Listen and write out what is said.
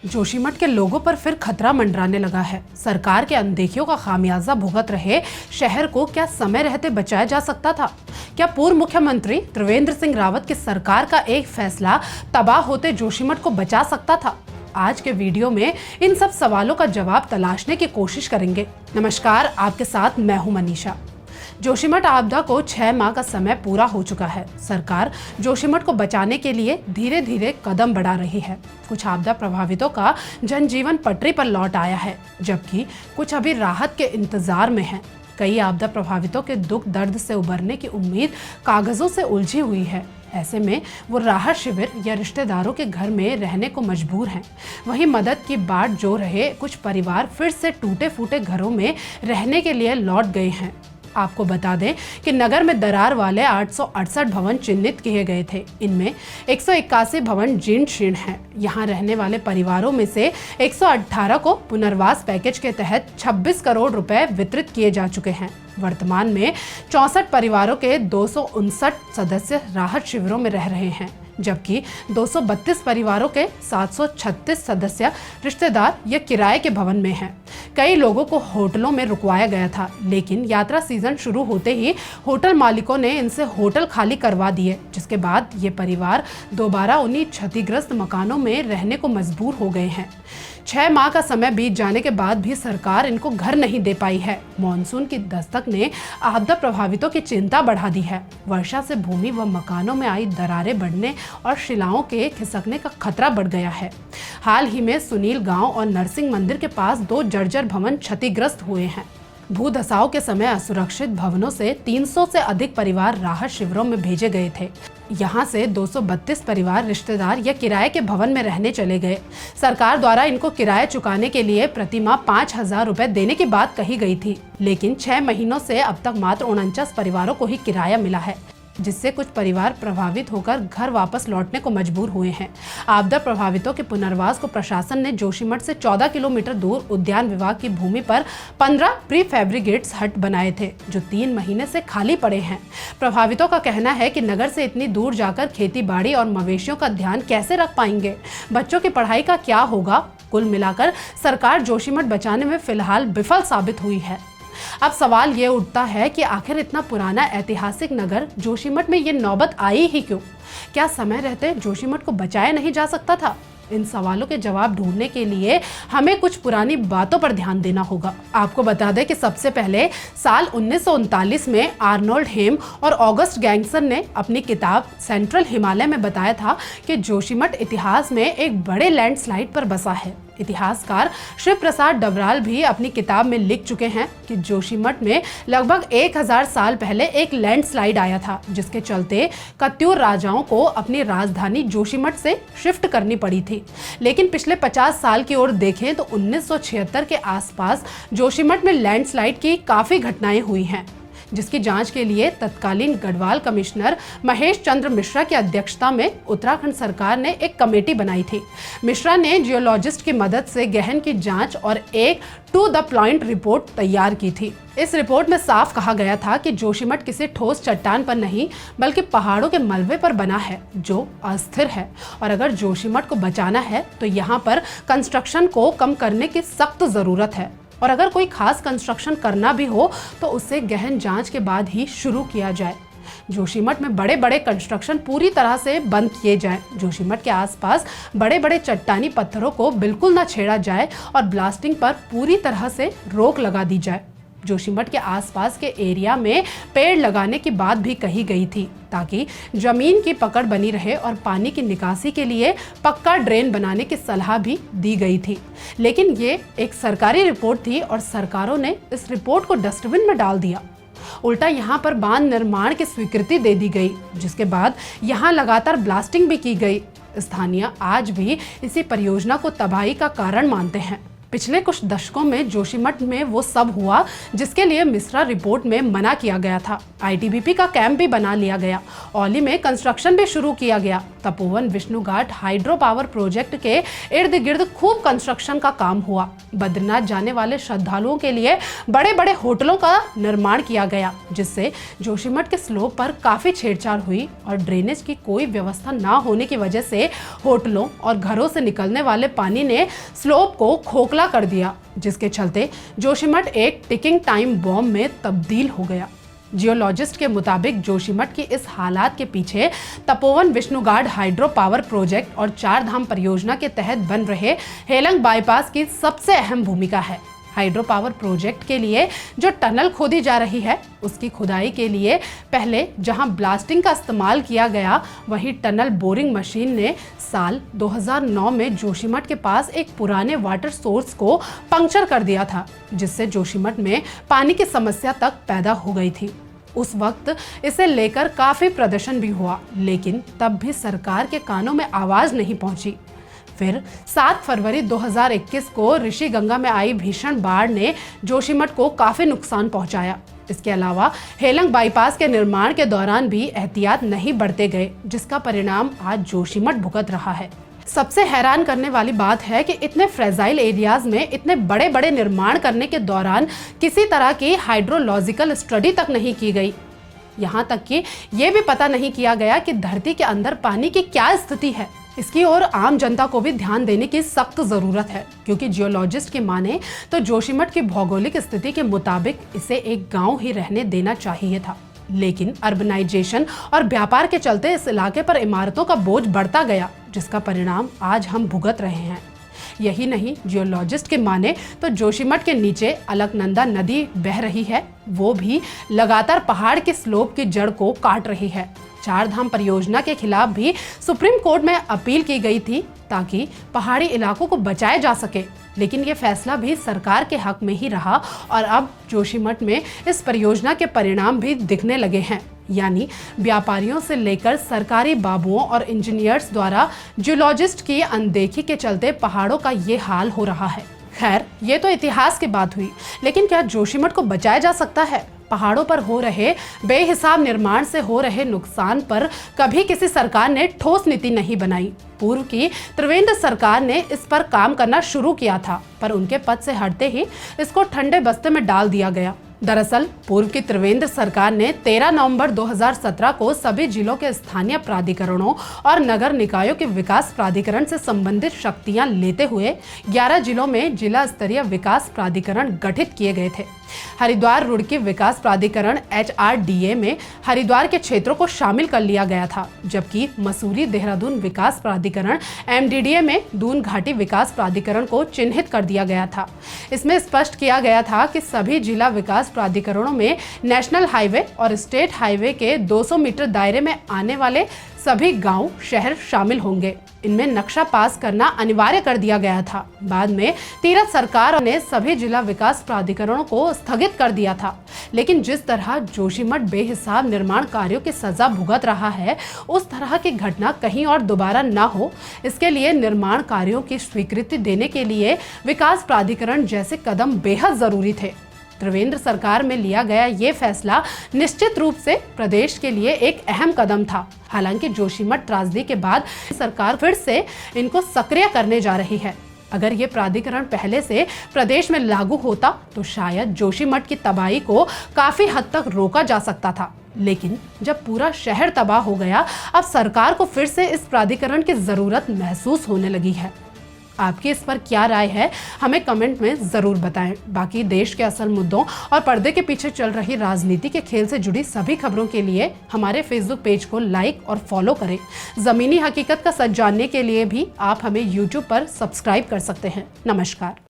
जोशीमठ के लोगों पर फिर खतरा मंडराने लगा है। सरकार के अनदेखियों का खामियाजा भुगत रहे शहर को क्या समय रहते बचाया जा सकता था? क्या पूर्व मुख्यमंत्री त्रिवेंद्र सिंह रावत की सरकार का एक फैसला तबाह होते जोशीमठ को बचा सकता था? आज के वीडियो में इन सब सवालों का जवाब तलाशने की कोशिश करेंगे। नमस्कार, आपके साथ मैं हूं मनीषा। जोशीमठ आपदा को 6 माह का समय पूरा हो चुका है। सरकार जोशीमठ को बचाने के लिए धीरे धीरे कदम बढ़ा रही है। कुछ आपदा प्रभावितों का जनजीवन पटरी पर लौट आया है, जबकि कुछ अभी राहत के इंतजार में हैं। कई आपदा प्रभावितों के दुख दर्द से उबरने की उम्मीद कागजों से उलझी हुई है। ऐसे में वो राहत शिविर या रिश्तेदारों के घर में रहने को मजबूर हैं। वहीं मदद की बाट जो रहे कुछ परिवार फिर से टूटे फूटे घरों में रहने के लिए लौट गए हैं। आपको बता दें कि नगर में दरार वाले 868 भवन चिन्हित किए गए थे। इनमें 181 भवन जीर्ण शीर्ण हैं। यहाँ रहने वाले परिवारों में से 118 को पुनर्वास पैकेज के तहत 26 करोड़ रुपए वितरित किए जा चुके हैं। वर्तमान में 64 परिवारों के 259 सदस्य राहत शिविरों में रह रहे हैं, जबकि 232 परिवारों के 736 सदस्य रिश्तेदार या किराए के भवन में हैं। कई लोगों को होटलों में रुकवाया गया था, लेकिन यात्रा सीजन शुरू होते ही होटल मालिकों ने इनसे होटल खाली करवा दिए, जिसके बाद ये परिवार दोबारा उन्हीं क्षतिग्रस्त मकानों में रहने को मजबूर हो गए हैं। 6 माह का समय बीत जाने के बाद भी सरकार इनको घर नहीं दे पाई है। मॉनसून की दस्तक ने आपदा प्रभावितों की चिंता बढ़ा दी है। वर्षा से भूमि व मकानों में आई दरारें बढ़ने और शिलाओं के खिसकने का खतरा बढ़ गया है। हाल ही में सुनील गांव और नरसिंह मंदिर के पास 2 जर्जर भवन क्षतिग्रस्त हुए हैं। भूधसाव के समय असुरक्षित भवनों से 300 से अधिक परिवार राहत शिविरों में भेजे गए थे। यहाँ से 232 परिवार रिश्तेदार या किराए के भवन में रहने चले गए। सरकार द्वारा इनको किराया चुकाने के लिए प्रति माह 5,000 रुपए देने की बात कही गई थी, लेकिन 6 महीनों से अब तक मात्र 49 परिवारों को ही किराया मिला है, जिससे कुछ परिवार प्रभावित होकर घर वापस लौटने को मजबूर हुए हैं। आपदा प्रभावितों के पुनर्वास को प्रशासन ने जोशीमठ से 14 किलोमीटर दूर उद्यान विभाग की भूमि पर 15 प्री फैब्रिकेट्स हट बनाए थे, जो 3 महीने से खाली पड़े हैं। प्रभावितों का कहना है कि नगर से इतनी दूर जाकर खेती बाड़ी और मवेशियों का ध्यान कैसे रख पाएंगे, बच्चों की पढ़ाई का क्या होगा। कुल मिलाकर सरकार जोशीमठ बचाने में फिलहाल विफल साबित हुई है। अब सवाल ये उठता है कि आखिर इतना पुराना ऐतिहासिक नगर जोशीमठ में ये नौबत आई ही क्यों? क्या समय रहते जोशीमठ को बचाया नहीं जा सकता था? इन सवालों के जवाब ढूंढने के लिए हमें कुछ पुरानी बातों पर ध्यान देना होगा। आपको बता दें कि सबसे पहले साल 1939 में आर्नोल्ड हेम और ऑगस्ट गैंगसन ने अपनी किताब सेंट्रल हिमालय में बताया था कि जोशीमठ इतिहास में एक बड़े लैंडस्लाइड पर बसा है। इतिहासकार शिव प्रसाद डबराल भी अपनी किताब में लिख चुके हैं कि जोशीमठ में लगभग 1000 साल पहले एक लैंडस्लाइड आया था, जिसके चलते कत्यूर राजाओं को अपनी राजधानी जोशीमठ से शिफ्ट करनी पड़ी थी। लेकिन पिछले 50 साल की ओर देखें तो 1976 के आसपास जोशीमठ में लैंडस्लाइड की काफ़ी घटनाएं हुई हैं, जिसकी जांच के लिए तत्कालीन गढ़वाल कमिश्नर महेश चंद्र मिश्रा की अध्यक्षता में उत्तराखंड सरकार ने एक कमेटी बनाई थी। मिश्रा ने जियोलॉजिस्ट की मदद से गहन की जांच और एक टू द पॉइंट रिपोर्ट तैयार की थी। इस रिपोर्ट में साफ कहा गया था कि जोशीमठ किसी ठोस चट्टान पर नहीं, बल्कि पहाड़ों के मलबे पर बना है, जो अस्थिर है। और अगर जोशीमठ को बचाना है तो यहाँ पर कंस्ट्रक्शन को कम करने की सख्त जरूरत है। और अगर कोई खास कंस्ट्रक्शन करना भी हो तो उसे गहन जांच के बाद ही शुरू किया जाए। जोशीमठ में बड़े बड़े कंस्ट्रक्शन पूरी तरह से बंद किए जाएं। जोशीमठ के आसपास बड़े बड़े चट्टानी पत्थरों को बिल्कुल न छेड़ा जाए और ब्लास्टिंग पर पूरी तरह से रोक लगा दी जाए। जोशीमठ के आसपास के एरिया में पेड़ लगाने की बात भी कही गई थी, ताकि जमीन की पकड़ बनी रहे, और पानी की निकासी के लिए पक्का ड्रेन बनाने की सलाह भी दी गई थी। लेकिन ये एक सरकारी रिपोर्ट थी और सरकारों ने इस रिपोर्ट को डस्टबिन में डाल दिया। उल्टा यहाँ पर बांध निर्माण की स्वीकृति दे दी गई, जिसके बाद यहाँ लगातार ब्लास्टिंग भी की गई। स्थानीय आज भी इसी परियोजना को तबाही का कारण मानते हैं। पिछले कुछ दशकों में जोशीमठ में वो सब हुआ जिसके लिए मिश्रा रिपोर्ट में मना किया गया था। आईटीबीपी का कैंप भी बना लिया गया, औली में कंस्ट्रक्शन भी शुरू किया गया, तपोवन विष्णु घाट हाइड्रो पावर प्रोजेक्ट के इर्द गिर्द खूब कंस्ट्रक्शन का काम हुआ। बद्रीनाथ जाने वाले श्रद्धालुओं के लिए बड़े बड़े होटलों का निर्माण किया गया, जिससे जोशीमठ के स्लोप पर काफी छेड़छाड़ हुई और ड्रेनेज की कोई व्यवस्था ना होने की वजह से होटलों और घरों से निकलने वाले पानी ने स्लोप को खोखला कर दिया, जिसके चलते जोशीमठ एक टिकिंग टाइम बॉम्ब में तब्दील हो गया। जियोलॉजिस्ट के मुताबिक जोशीमठ की इस हालात के पीछे तपोवन विष्णु घाट हाइड्रो पावर प्रोजेक्ट और चार धाम परियोजना के तहत बन रहे हेलंग बाईपास की सबसे अहम भूमिका है। हाइड्रो पावर प्रोजेक्ट के लिए जो टनल खोदी जा रही है, उसकी खुदाई के लिए पहले जहां ब्लास्टिंग का इस्तेमाल किया गया, वहीं टनल बोरिंग मशीन ने साल 2009 में जोशीमठ के पास एक पुराने वाटर सोर्स को पंक्चर कर दिया था, जिससे जोशीमठ में पानी की समस्या तक पैदा हो गई थी। उस वक्त इसे लेकर काफी प्रदर्शन भी हुआ, लेकिन तब भी सरकार के कानों में आवाज नहीं पहुंची। फिर 7 फरवरी 2021 को ऋषि गंगा में आई भीषण बाढ़ ने जोशीमठ को काफी नुकसान पहुंचाया। इसके अलावा हेलंग बाईपास के निर्माण के दौरान भी एहतियात नहीं बरते गए, जिसका परिणाम आज जोशीमठ भुगत रहा है। सबसे हैरान करने वाली बात है कि इतने फ्रेजाइल एरियाज में इतने बड़े बड़े निर्माण करने के दौरान किसी तरह की हाइड्रोलॉजिकल स्टडी तक नहीं की गई। यहाँ तक कि ये भी पता नहीं किया गया कि धरती के अंदर पानी की क्या स्थिति है। इसकी ओर आम जनता को भी ध्यान देने की सख्त जरूरत है, क्योंकि जियोलॉजिस्ट की माने तो जोशीमठ की भौगोलिक स्थिति के मुताबिक इसे एक गांव ही रहने देना चाहिए था, लेकिन अर्बनाइजेशन और व्यापार के चलते इस इलाके पर इमारतों का बोझ बढ़ता गया, जिसका परिणाम आज हम भुगत रहे हैं। यही नहीं, जियोलॉजिस्ट के माने तो जोशीमठ के नीचे अलकनंदा नदी बह रही है, वो भी लगातार पहाड़ के स्लोप की जड़ को काट रही है। चार धाम परियोजना के खिलाफ भी सुप्रीम कोर्ट में अपील की गई थी ताकि पहाड़ी इलाकों को बचाया जा सके, लेकिन ये फैसला भी सरकार के हक में ही रहा और अब जोशीमठ में इस परियोजना के परिणाम भी दिखने लगे हैं। यानी व्यापारियों से लेकर सरकारी बाबुओं और इंजीनियर्स द्वारा जियोलॉजिस्ट की अनदेखी के चलते पहाड़ों का ये हाल हो रहा है। खैर, ये तो इतिहास की बात हुई, लेकिन क्या जोशीमठ को बचाया जा सकता है? पहाड़ों पर हो रहे बेहिसाब निर्माण से हो रहे नुकसान पर कभी किसी सरकार ने ठोस नीति नहीं बनाई। पूर्व की त्रिवेंद्र सरकार ने इस पर काम करना शुरू किया था, पर उनके पद से हटते ही इसको ठंडे बस्ते में डाल दिया गया। दरअसल पूर्व की त्रिवेंद्र सरकार ने 13 नवंबर 2017 को सभी जिलों के स्थानीय प्राधिकरणों और नगर निकायों के विकास प्राधिकरण से संबंधित शक्तियां लेते हुए 11 जिलों में जिला स्तरीय विकास प्राधिकरण गठित किए गए थे। हरिद्वार रुड़की विकास प्राधिकरण HRDA में हरिद्वार के क्षेत्रों को शामिल कर लिया गया था, जबकि मसूरी देहरादून विकास प्राधिकरण MDDA में दून घाटी विकास प्राधिकरण को चिन्हित कर दिया गया था। इसमें स्पष्ट किया गया था कि सभी जिला विकास प्राधिकरणों में नेशनल हाईवे और स्टेट हाईवे के 200 मीटर दायरे में आने वाले सभी गांव शहर शामिल होंगे। इनमें नक्शा पास करना अनिवार्य कर दिया गया था। बाद में तीरथ सरकार ने सभी जिला विकास प्राधिकरणों को स्थगित कर दिया था, लेकिन जिस तरह जोशीमठ बेहिसाब निर्माण कार्यों की सजा भुगत रहा है, उस तरह की घटना कहीं और दोबारा ना हो, इसके लिए निर्माण कार्यों की स्वीकृति देने के लिए विकास प्राधिकरण जैसे कदम बेहद जरूरी थे। त्रिवेंद्र सरकार में लिया गया ये फैसला निश्चित रूप से प्रदेश के लिए एक अहम कदम था। हालांकि जोशीमठ त्रासदी के बाद सरकार फिर से इनको सक्रिय करने जा रही है। अगर ये प्राधिकरण पहले से प्रदेश में लागू होता तो शायद जोशीमठ की तबाही को काफी हद तक रोका जा सकता था, लेकिन जब पूरा शहर तबाह हो गया, अब सरकार को फिर से इस प्राधिकरण की जरूरत महसूस होने लगी है। आपकी इस पर क्या राय है, हमें कमेंट में जरूर बताएं। बाकी देश के असल मुद्दों और पर्दे के पीछे चल रही राजनीति के खेल से जुड़ी सभी खबरों के लिए हमारे फेसबुक पेज को लाइक और फॉलो करें। जमीनी हकीकत का सच जानने के लिए भी आप हमें यूट्यूब पर सब्सक्राइब कर सकते हैं। नमस्कार।